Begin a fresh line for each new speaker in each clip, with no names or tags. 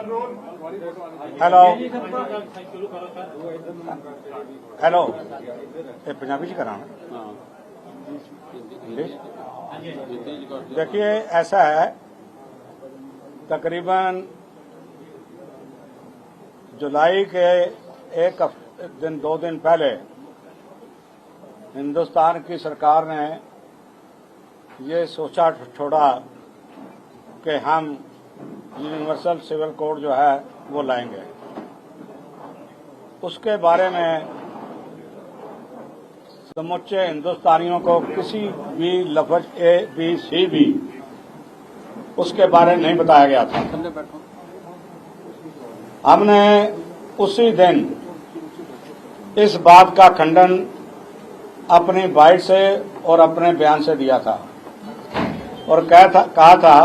Hello hello ये पंजाबी च करा देखिए, ऐसा है तकरीबन जुलाई के एक दिन 2 दिन पहले हिंदुस्तान की सरकार ने ये सोचा छोड़ा कि हम यूनिवर्सल सिविल कोड जो है वो लाएंगे। उसके बारे में समूचे हिंदुस्तानियों को किसी भी लफ्ज ए बी सी भी उसके बारे में नहीं बताया गया था। हमने उसी दिन इस बात का खंडन अपनी बाइट से और अपने बयान से दिया था और कहा था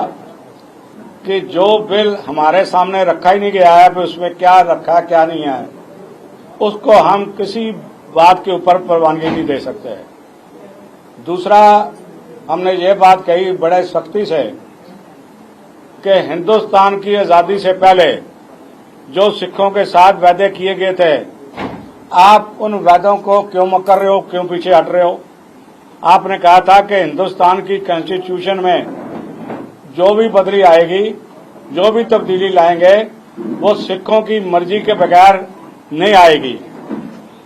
कि जो बिल हमारे सामने रखा ही नहीं गया है, उसमें क्या रखा क्या नहीं है, उसको हम किसी बात के ऊपर परवानगी नहीं दे सकते। दूसरा, हमने ये बात कही बड़े सख्ती से कि हिंदुस्तान की आजादी से पहले जो सिखों के साथ वादे किए गए थे, आप उन वादों को क्यों मुकर रहे हो, क्यों पीछे हट रहे हो। आपने कहा था कि हिंदुस्तान की कॉन्स्टिट्यूशन में जो भी बदली आएगी, जो भी तब्दीली लाएंगे, वो सिखों की मर्जी के बगैर नहीं आएगी।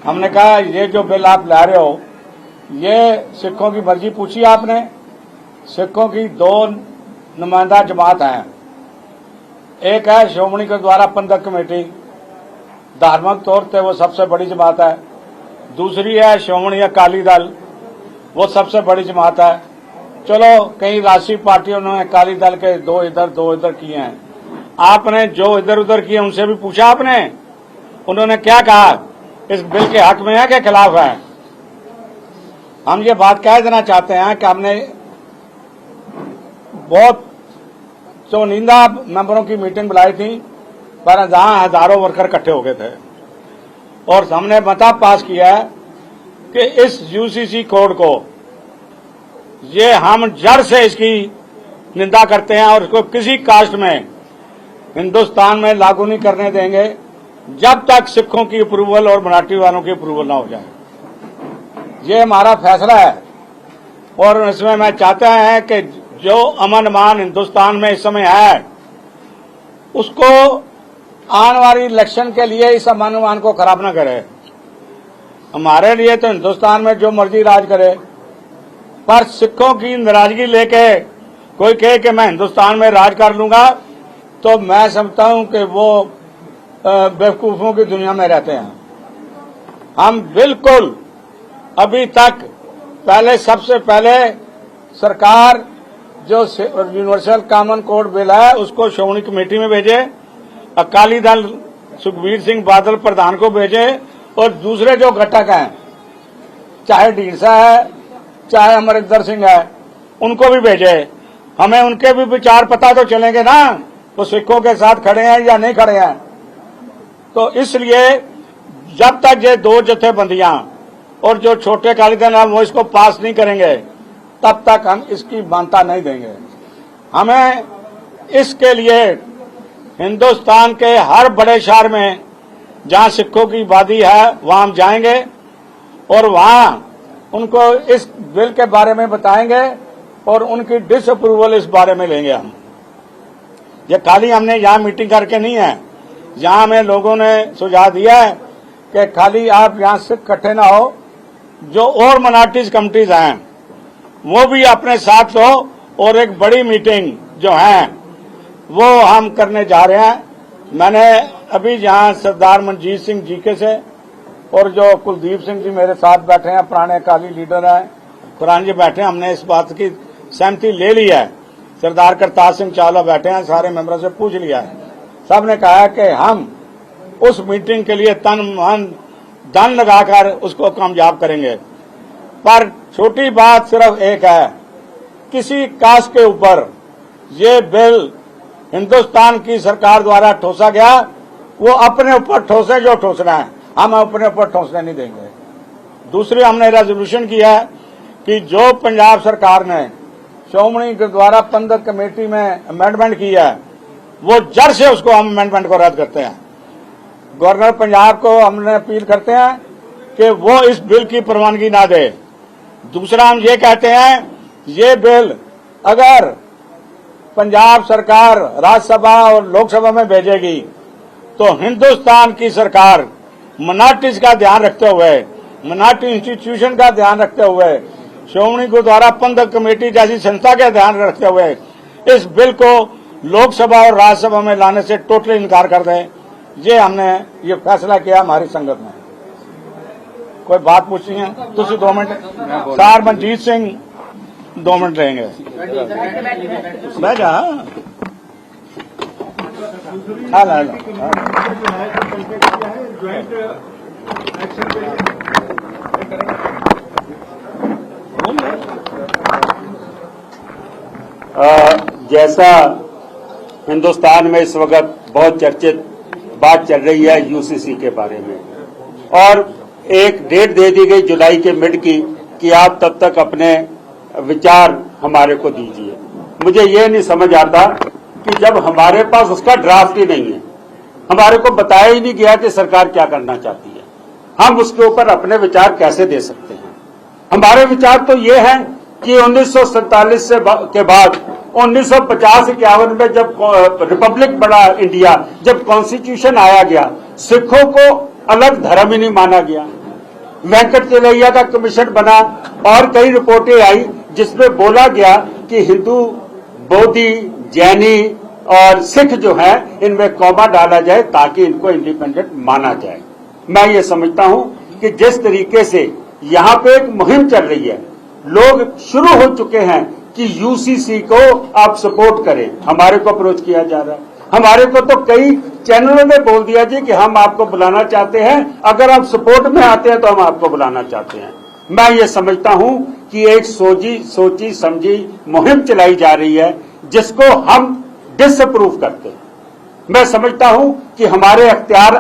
हमने कहा ये जो बिल आप ला रहे हो, ये सिखों की मर्जी पूछी आपने। सिखों की 2 नुमाइंदा जमात हैं, एक है श्रोमणी गुरुद्वारा प्रबंधक कमेटी, धार्मिक तौर पे वो सबसे बड़ी जमात है। दूसरी है श्रोमणी अकाली दल, वो सबसे बड़ी जमात है। चलो, कई राष्ट्रीय पार्टियों ने अकाली दल के 2 इधर किए हैं। आपने जो इधर उधर किए उनसे भी पूछा आपने, उन्होंने क्या कहा, इस बिल के हक में है कि खिलाफ है। हम ये बात कह देना चाहते हैं कि हमने बहुत चुनिंदा मेंबरों की मीटिंग बुलाई थी, पर जहां हजारों वर्कर इकट्ठे हो गए थे और हमने मता पास किया है कि इस यूसीसी कोड को ये हम जड़ से इसकी निंदा करते हैं और इसको किसी कास्ट में हिंदुस्तान में लागू नहीं करने देंगे जब तक सिखों की अप्रूवल और मराठी वालों की अप्रूवल ना हो जाए। ये हमारा फैसला है और इसमें मैं चाहता है कि जो अमन मान हिंदुस्तान में इस समय है, उसको आने वाली इलेक्शन के लिए इस अमन मान को खराब न करे। हमारे लिए तो हिंदुस्तान में जो मर्जी राज करे, पर सिखों की नाराजगी लेके कोई कहे कि मैं हिंदुस्तान में राज कर लूंगा, तो मैं समझता हूं कि वो बेवकूफों की दुनिया में रहते हैं। हम बिल्कुल अभी तक सबसे पहले सरकार जो यूनिवर्सल कॉमन कोड बिल है उसको श्रोमणी कमेटी में भेजे, अकाली दल सुखबीर सिंह बादल प्रधान को भेजे और दूसरे जो घटक हैं, चाहे ढींडसा है चाहे अमरिंदर सिंह है, उनको भी भेजे। हमें उनके भी विचार पता तो चलेंगे ना, वो सिखों के साथ खड़े हैं या नहीं खड़े हैं। तो इसलिए जब तक ये 2 जथेबंदियां और जो छोटे अकाली दल हैं वो इसको पास नहीं करेंगे, तब तक हम इसकी मान्यता नहीं देंगे। हमें इसके लिए हिंदुस्तान के हर बड़े शहर में जहां सिखों की आबादी है वहां हम जाएंगे और वहां उनको इस बिल के बारे में बताएंगे और उनकी डिसअप्रूवल इस बारे में लेंगे। हम ये खाली हमने यहां मीटिंग करके नहीं है, यहां हमें लोगों ने सुझाव दिया है कि खाली आप यहां सिख इकट्ठे ना हो, जो और माइनॉरिटीज कमिटीज हैं वो भी अपने साथ लो और एक बड़ी मीटिंग जो है वो हम करने जा रहे हैं। मैंने अभी जहां सरदार मनजीत सिंह जीके से और जो कुलदीप सिंह जी मेरे साथ बैठे हैं, पुराने अकाली लीडर हैं, खुरान जी बैठे हैं, हमने इस बात की सहमति ले ली है। सरदार करतार सिंह चावला बैठे हैं, सारे मेंबरों से पूछ लिया है। सब ने कहा है कि हम उस मीटिंग के लिए तन मन धन लगाकर उसको कामयाब करेंगे। पर छोटी बात सिर्फ एक है, किसी कास्ट के ऊपर ये बिल हिंदुस्तान की सरकार द्वारा ठोसा गया, वो अपने ऊपर ठोसे जो ठोसना है, हम अपने ऊपर ठोसने नहीं देंगे। दूसरी, हमने रेजोल्यूशन किया है कि जो पंजाब सरकार ने श्रोमणी गुरुद्वारा प्रबंधक कमेटी में अमेंडमेंट किया है वो जड़ से उसको हम अमेंडमेंट को रद्द करते हैं। गवर्नर पंजाब को हमने अपील करते हैं कि वो इस बिल की प्रवानगी ना दे। दूसरा हम ये कहते हैं, ये बिल अगर पंजाब सरकार राज्यसभा और लोकसभा में भेजेगी तो हिंदुस्तान की सरकार मिनॉरिटीज का ध्यान रखते हुए, मिनॉरिटी इंस्टीट्यूशन का ध्यान रखते हुए, श्रोमणी गुरुद्वारा प्रबंधक कमेटी जैसी संस्था का ध्यान रखते हुए इस बिल को लोकसभा और राज्यसभा में लाने से टोटली इनकार कर दें। ये फैसला किया हमारी संगत ने। कोई बात पूछनी है तो 2 minute. Sir Manjeet Singh 2 minute रहेंगे। मैं जा
जैसा हिंदुस्तान में इस वक्त बहुत चर्चित बात चल रही है यूसीसी के बारे में, और एक डेट दे दी गई जुलाई के मिड की कि आप तब तक अपने विचार हमारे को दीजिए। मुझे ये नहीं समझ आता कि जब हमारे पास उसका ड्राफ्ट ही नहीं है, हमारे को बताया ही नहीं गया कि सरकार क्या करना चाहती है, हम उसके ऊपर अपने विचार कैसे दे सकते हैं। हमारे विचार तो ये हैं कि 1947 के बाद 1950-51 में जब रिपब्लिक बना इंडिया, जब कॉन्स्टिट्यूशन आया गया, सिखों को अलग धर्म ही नहीं माना गया। वेंकट चलैया का कमीशन बना और कई रिपोर्टें आई जिसमें बोला गया कि हिंदू, बौद्धि, जैनी और सिख जो है इनमें कॉमा डाला जाए ताकि इनको इंडिपेंडेंट माना जाए। मैं ये समझता हूं कि जिस तरीके से यहां पे एक मुहिम चल रही है, लोग शुरू हो चुके हैं कि यूसीसी को आप सपोर्ट करें, हमारे को अप्रोच किया जा रहा है। हमारे को तो कई चैनलों ने बोल दिया जी कि हम आपको बुलाना चाहते हैं, अगर आप सपोर्ट में आते हैं तो हम आपको बुलाना चाहते हैं। मैं ये समझता हूं कि एक सोची समझी मुहिम चलाई जा रही है जिसको हम डिसअप्रूव करते हैं। मैं समझता हूं कि हमारे अख्तियार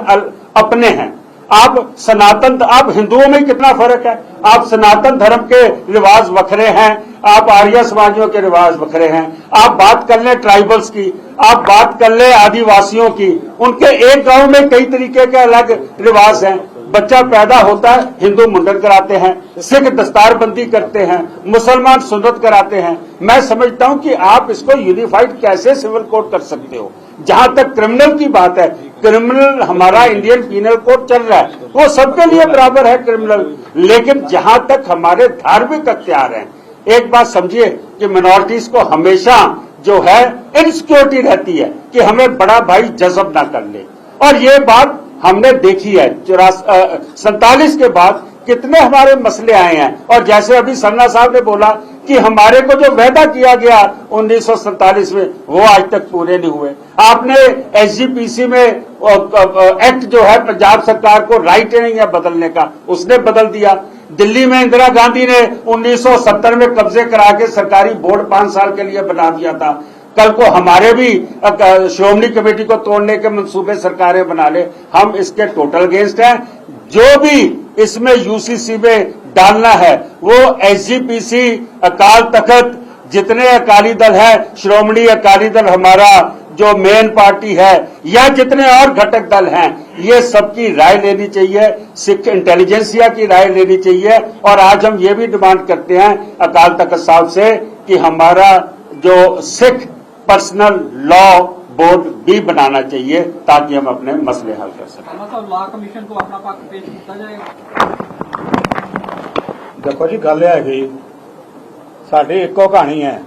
अपने हैं। आप हिंदुओं में कितना फर्क है, आप सनातन धर्म के रिवाज वखरे हैं, आप आर्य समाजियों के रिवाज वखरे हैं। आप बात कर लें ट्राइबल्स की, आप बात कर लें आदिवासियों की, उनके एक गांव में कई तरीके के अलग रिवाज हैं। बच्चा पैदा होता है, हिंदू मुंडन कराते हैं, सिख दस्तारबंदी करते हैं, मुसलमान सुन्नत कराते हैं। मैं समझता हूं कि आप इसको यूनिफाइड कैसे सिविल कोड कर सकते हो। जहां तक क्रिमिनल की बात है, क्रिमिनल हमारा इंडियन पीनल कोड चल रहा है, वो सबके लिए बराबर है क्रिमिनल। लेकिन जहां तक हमारे धार्मिक अख्तियार हैं, एक बात समझिए कि मिनॉरिटीज को हमेशा जो है इनसिक्योरिटी रहती है कि हमें बड़ा भाई जज़ब ना कर ले, और ये बात हमने देखी है। 47 के बाद कितने हमारे मसले आए हैं, और जैसे अभी सरना साहब ने बोला कि हमारे को जो वादा किया गया 1947 में वो आज तक पूरे नहीं हुए। आपने एसजीपीसी में एक्ट जो है पंजाब सरकार को राइट नहीं है बदलने का, उसने बदल दिया। दिल्ली में इंदिरा गांधी ने 1970 में कब्जे करा के सरकारी बोर्ड 5 साल के लिए बना दिया था। कल को हमारे भी श्रोमणी कमेटी को तोड़ने के मंसूबे सरकारें बना ले, हम इसके टोटल अगेंस्ट हैं। जो भी इसमें यूसीसी में डालना है वो एसजीपीसी, अकाल तख्त, जितने अकाली दल है, श्रोमणी अकाली दल हमारा जो मेन पार्टी है, या जितने और घटक दल हैं, ये सबकी राय लेनी चाहिए, सिख इंटेलिजेंसिया की राय लेनी चाहिए। और आज हम ये भी डिमांड करते हैं अकाल तख्त साहब से कि हमारा जो सिख पर्सनल लॉ बोर्ड भी बनाना चाहिए ताकि हम अपने मसले हल कर सकें।
लॉ कमीशन को अपना पक्ष पेश किया जाएगा।
देखो जी, गल है कि साडी एको कहानी है